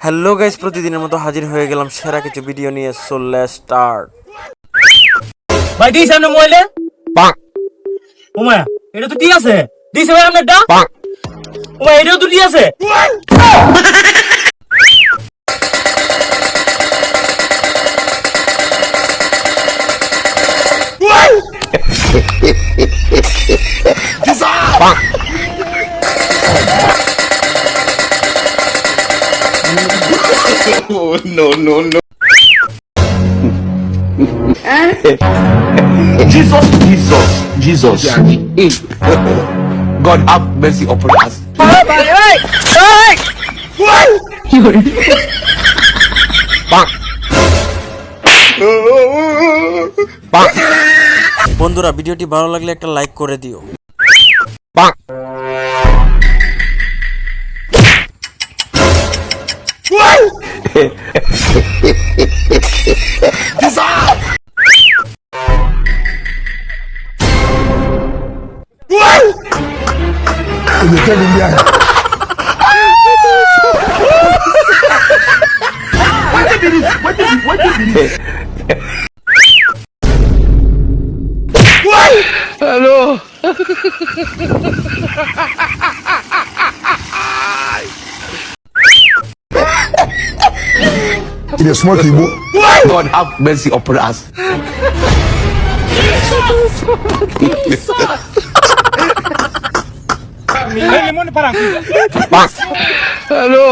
Hello guys, প্রতিদিনের মতো হাজির হয়ে গেলাম সেরা কিছু ভিডিও নিয়ে। So let's start. ভাই দিস সামনে মোবাইলে ওমায়া এটা তো কি আছে দিস ভাই আপনারটা ওমায়া এটাও তো কি আছে Oh, no. Jesus. God have mercy upon us. বন্ধুরা, ভিডিওটি ভালো লাগলে একটা লাইক করে দিও। Hello. Il est smart, Ibo. God have mercy upon us. Hello.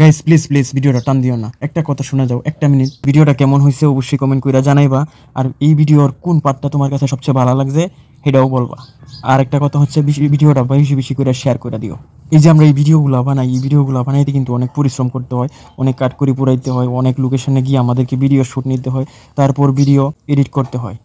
Guys please ভিডিওটা টান দিও না, একটা কথা শোনা যাও, একটা মিনিট। ভিডিওটা কেমন হয়েছে অবশ্যই কমেন্ট কইরা জানাইবা, আর এই ভিডিওর কোন পার্টটা তোমার কাছে সবচেয়ে ভালো লাগছে সেটাও বলবা। আর একটা কথা হচ্ছে ভিডিওটা বেশি করে শেয়ার করে দিও। এই যে আমরা এই ভিডিওগুলো বানাই, এই ভিডিওগুলো বানাইতে কিন্তু অনেক পরিশ্রম করতে হয়, অনেক কাট করে পুরাইতে হয়, অনেক লোকেশনে গিয়ে আমাদেরকে ভিডিও শ্যুট নিতে হয়, তারপর ভিডিও এডিট করতে হয়।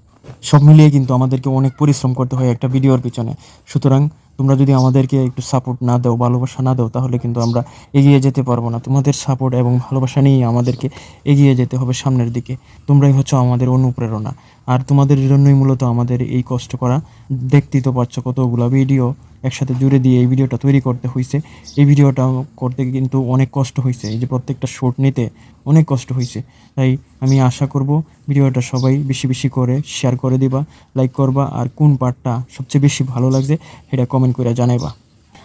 সব মিলিয়ে কিন্তু আমাদেরকে অনেক পরিশ্রম করতে হয় একটা ভিডিওর পিছনে। সুতরাং তোমরা যদি আমাদেরকে একটু সাপোর্ট না দাও, ভালোবাসা না দাও, তাহলে কিন্তু আমরা এগিয়ে যেতে পারবো না। তোমাদের সাপোর্ট এবং ভালোবাসা নিয়েই আমাদেরকে এগিয়ে যেতে হবে সামনের দিকে। তোমরাই হচ্ছে আমাদের অনুপ্রেরণা, আর তোমাদের জন্যই মূলত আমাদের এই কষ্ট করা। দেখতেই তো পাচ্ছ কতগুলো ভিডিও একসাথে জুড়ে দিয়ে এই ভিডিওটা তৈরি করতে হয়েছে। এই ভিডিওটা করতে কিন্তু অনেক কষ্ট হয়েছে, এই যে প্রত্যেকটা শট নিতে অনেক কষ্ট হয়েছে। তাই আমি আশা করব ভিডিওটা সবাই বেশি করে শেয়ার করে দিবা, লাইক করবা, আর কোন পার্টটা সবচেয়ে বেশি ভালো লাগছে সেটা কমেন্ট করে জানাইবা।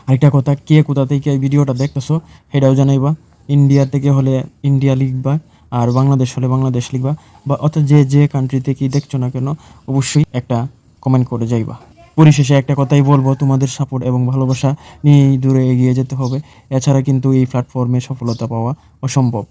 আরেকটা কথা, কে কোথা থেকে এই ভিডিওটা দেখতেছো সেটাও জানাইবা। ইন্ডিয়া থেকে হলে ইন্ডিয়া লিখবা, আর বাংলাদেশ হলে বাংলাদেশ লিখবা, বা অর্থাৎ যে কান্ট্রি থেকেই দেখছো না কেন অবশ্যই একটা কমেন্ট করে যাইবা। পরিশেষে একটা কথাই বলবো, তোমাদের সাপোর্ট এবং ভালোবাসা নিয়েই দূরে এগিয়ে যেতে হবে। এছাড়া কিন্তু এই প্ল্যাটফর্মে সফলতা পাওয়া অসম্ভব।